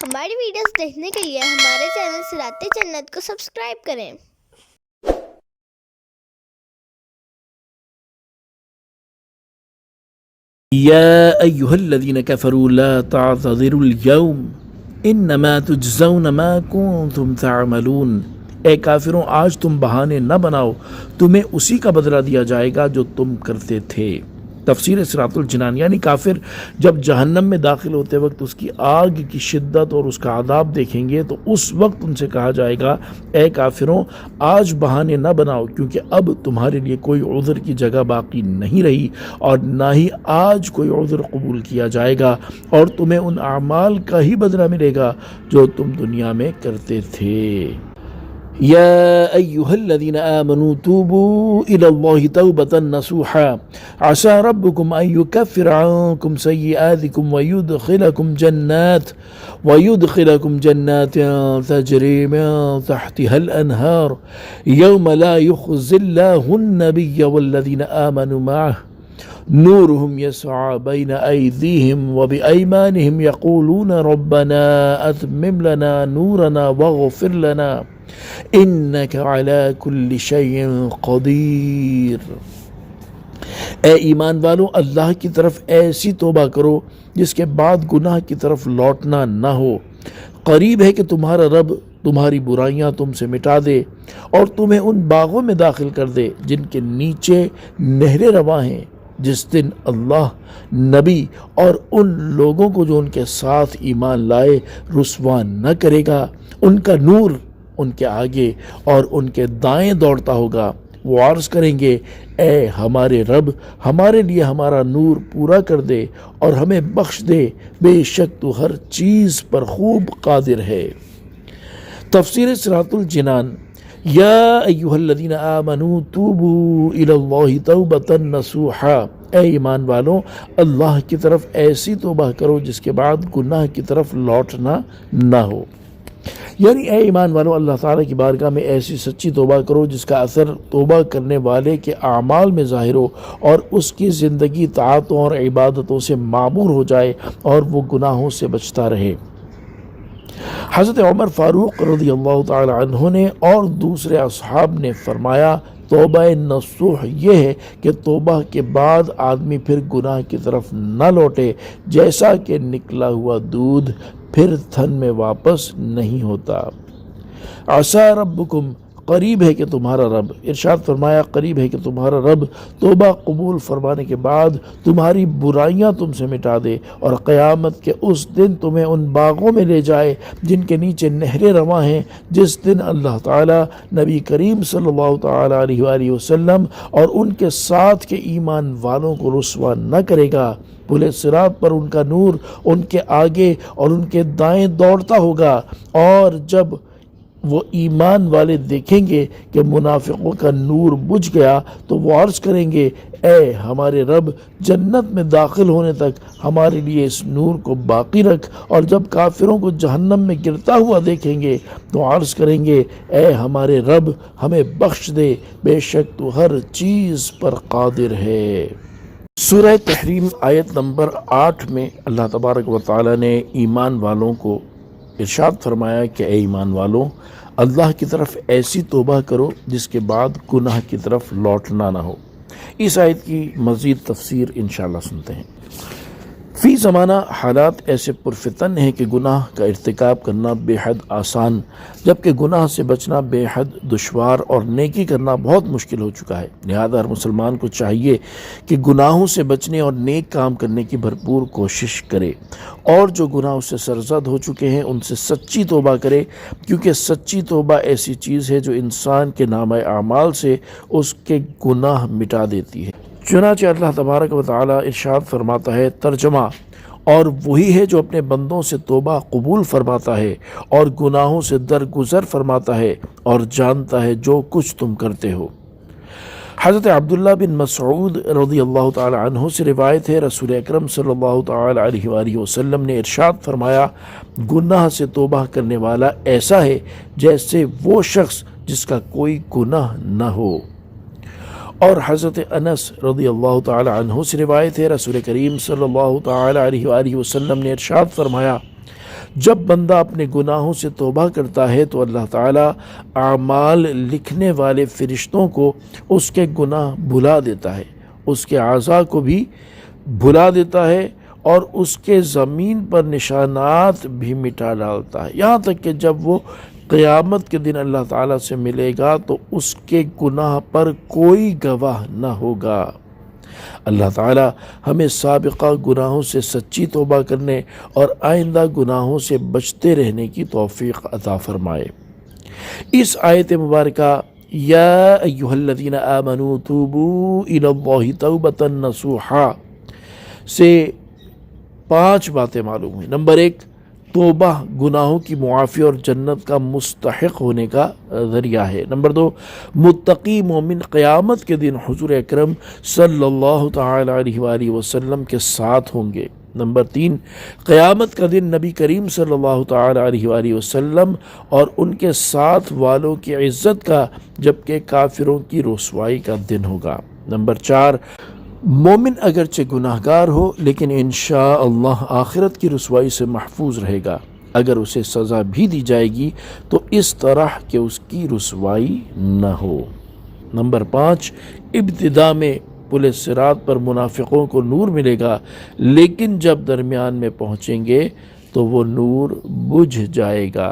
ہماری ویڈیوز دیکھنے کے لیے ہمارے چینل صراط جنت کو سبسکرائب کریں۔ يا أيها الذين كفروا لا تعتذروا اليوم إنما تجزون ما كنتم تعملون۔ اے کافروں، آج تم بہانے نہ بناؤ، تمہیں اسی کا بدلہ دیا جائے گا جو تم کرتے تھے۔ تفسیر صراط الجنان، یعنی کافر جب جہنم میں داخل ہوتے وقت اس کی آگ کی شدت اور اس کا عذاب دیکھیں گے تو اس وقت ان سے کہا جائے گا، اے کافروں، آج بہانے نہ بناؤ، کیونکہ اب تمہارے لیے کوئی عذر کی جگہ باقی نہیں رہی اور نہ ہی آج کوئی عذر قبول کیا جائے گا، اور تمہیں ان اعمال کا ہی بدلہ ملے گا جو تم دنیا میں کرتے تھے۔ يا أيها الذين آمنوا توبوا إلى الله توبة نصوحا عسى ربكم أن يكفر عنكم سيئاتكم ويدخلكم جنات تجري من تحتها الأنهار يوم لا يخزي الله النبي والذين آمنوا معه نورهم يسعى بين أيديهم وبأيمانهم يقولون ربنا أتمم لنا نورنا واغفر لنا إنك على كل شيء قدیر۔ اے ایمان والو، اللہ کی طرف ایسی توبہ کرو جس کے بعد گناہ کی طرف لوٹنا نہ ہو۔ قریب ہے کہ تمہارا رب تمہاری برائیاں تم سے مٹا دے اور تمہیں ان باغوں میں داخل کر دے جن کے نیچے نہریں رواں ہیں، جس دن اللہ نبی اور ان لوگوں کو جو ان کے ساتھ ایمان لائے رسوا نہ کرے گا۔ ان کا نور ان کے آگے اور ان کے دائیں دوڑتا ہوگا۔ وہ عرض کریں گے، اے ہمارے رب، ہمارے لیے ہمارا نور پورا کر دے اور ہمیں بخش دے، بے شک تو ہر چیز پر خوب قادر ہے۔ تفسیر صراط الجنان، یا ایہا الذین آمنوا توبوا الی اللہ توبۃ نصوحا، اے ایمان والوں، اللہ کی طرف ایسی توبہ کرو جس کے بعد گناہ کی طرف لوٹنا نہ ہو۔ یعنی اے ایمان والو، اللہ تعالیٰ کی بارگاہ میں ایسی سچی توبہ کرو جس کا اثر توبہ کرنے والے کے اعمال میں ظاہر ہو اور اس کی زندگی طاعتوں اور عبادتوں سے معمور ہو جائے اور وہ گناہوں سے بچتا رہے۔ حضرت عمر فاروق رضی اللہ تعالی عنہ نے اور دوسرے اصحاب نے فرمایا، توبہ نصوح یہ ہے کہ توبہ کے بعد آدمی پھر گناہ کی طرف نہ لوٹے، جیسا کہ نکلا ہوا دودھ پھر تھن میں واپس نہیں ہوتا۔ عسیٰ ربکم، قریب ہے کہ تمہارا رب، ارشاد فرمایا قریب ہے کہ تمہارا رب توبہ قبول فرمانے کے بعد تمہاری برائیاں تم سے مٹا دے اور قیامت کے اس دن تمہیں ان باغوں میں لے جائے جن کے نیچے نہریں رواں ہیں، جس دن اللہ تعالیٰ نبی کریم صلی اللہ تعالیٰ علیہ وآلہ وسلم اور ان کے ساتھ کے ایمان والوں کو رسوا نہ کرے گا۔ پلے صراط پر ان کا نور ان کے آگے اور ان کے دائیں دوڑتا ہوگا، اور جب وہ ایمان والے دیکھیں گے کہ منافقوں کا نور بجھ گیا تو وہ عرض کریں گے، اے ہمارے رب، جنت میں داخل ہونے تک ہمارے لیے اس نور کو باقی رکھ، اور جب کافروں کو جہنم میں گرتا ہوا دیکھیں گے تو عرض کریں گے، اے ہمارے رب، ہمیں بخش دے، بے شک تو ہر چیز پر قادر ہے۔ سورہ تحریم آیت نمبر 8 میں اللہ تبارک و تعالی نے ایمان والوں کو ارشاد فرمایا کہ اے ایمان والوں، اللہ کی طرف ایسی توبہ کرو جس کے بعد گناہ کی طرف لوٹنا نہ ہو۔ اس آیت کی مزید تفسیر انشاءاللہ سنتے ہیں۔ فی زمانہ حالات ایسے پرفتن ہیں کہ گناہ کا ارتکاب کرنا بے حد آسان، جبکہ گناہ سے بچنا بے حد دشوار اور نیکی کرنا بہت مشکل ہو چکا ہے۔ لہذا ہر مسلمان کو چاہیے کہ گناہوں سے بچنے اور نیک کام کرنے کی بھرپور کوشش کرے، اور جو گناہ اس سے سرزد ہو چکے ہیں ان سے سچی توبہ کرے، کیونکہ سچی توبہ ایسی چیز ہے جو انسان کے نامہ اعمال سے اس کے گناہ مٹا دیتی ہے۔ چنانچہ اللہ تبارک و تعالی ارشاد فرماتا ہے، ترجمہ، اور وہی ہے جو اپنے بندوں سے توبہ قبول فرماتا ہے اور گناہوں سے درگزر فرماتا ہے اور جانتا ہے جو کچھ تم کرتے ہو۔ حضرت عبداللہ بن مسعود رضی اللہ تعالی عنہ سے روایت ہے، رسول اکرم صلی اللہ تعالی علیہ وآلہ وسلم نے ارشاد فرمایا، گناہ سے توبہ کرنے والا ایسا ہے جیسے وہ شخص جس کا کوئی گناہ نہ ہو۔ اور حضرت انس رضی اللہ تعالی عنہ سے روایت ہے، رسول کریم صلی اللہ تعالی علیہ وآلہ وسلم نے ارشاد فرمایا، جب بندہ اپنے گناہوں سے توبہ کرتا ہے تو اللہ تعالیٰ اعمال لکھنے والے فرشتوں کو اس کے گناہ بھلا دیتا ہے، اس کے اعضاء کو بھی بھلا دیتا ہے اور اس کے زمین پر نشانات بھی مٹا ڈالتا ہے، یہاں تک کہ جب وہ قیامت کے دن اللہ تعالیٰ سے ملے گا تو اس کے گناہ پر کوئی گواہ نہ ہوگا۔ اللہ تعالیٰ ہمیں سابقہ گناہوں سے سچی توبہ کرنے اور آئندہ گناہوں سے بچتے رہنے کی توفیق عطا فرمائے۔ اس آیت مبارکہ یا ایھا الذین آمنوا توبوا الی اللہ توبۃ نصوحا سے 5 باتیں معلوم ہوئی۔ نمبر 1، توبہ گناہوں کی معافی اور جنت کا مستحق ہونے کا ذریعہ ہے۔ نمبر 2، متقی مومن قیامت کے دن حضور اکرم صلی اللہ تعالی علیہ وآلہ وسلم کے ساتھ ہوں گے۔ نمبر 3، قیامت کا دن نبی کریم صلی اللہ تعالی علیہ وآلہ وسلم اور ان کے ساتھ والوں کی عزت کا، جبکہ کافروں کی رسوائی کا دن ہوگا۔ نمبر 4، مومن اگرچہ گناہگار ہو لیکن انشاءاللہ آخرت کی رسوائی سے محفوظ رہے گا، اگر اسے سزا بھی دی جائے گی تو اس طرح کہ اس کی رسوائی نہ ہو۔ نمبر 5، ابتدا میں پل صراط پر منافقوں کو نور ملے گا، لیکن جب درمیان میں پہنچیں گے تو وہ نور بجھ جائے گا۔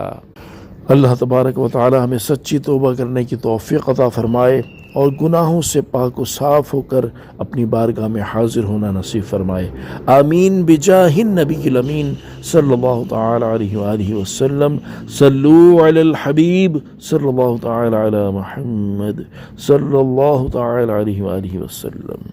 اللہ تبارک و تعالی ہمیں سچی توبہ کرنے کی توفیق عطا فرمائے اور گناہوں سے پاک و صاف ہو کر اپنی بارگاہ میں حاضر ہونا نصیب فرمائے۔ آمین بجاہ النبی الامین صلی اللہ تعالی علیہ وآلہ وسلم۔ صلو علی الحبیب صلی اللہ تعالی علی محمد صلی اللہ تعالی علیہ وآلہ وسلم۔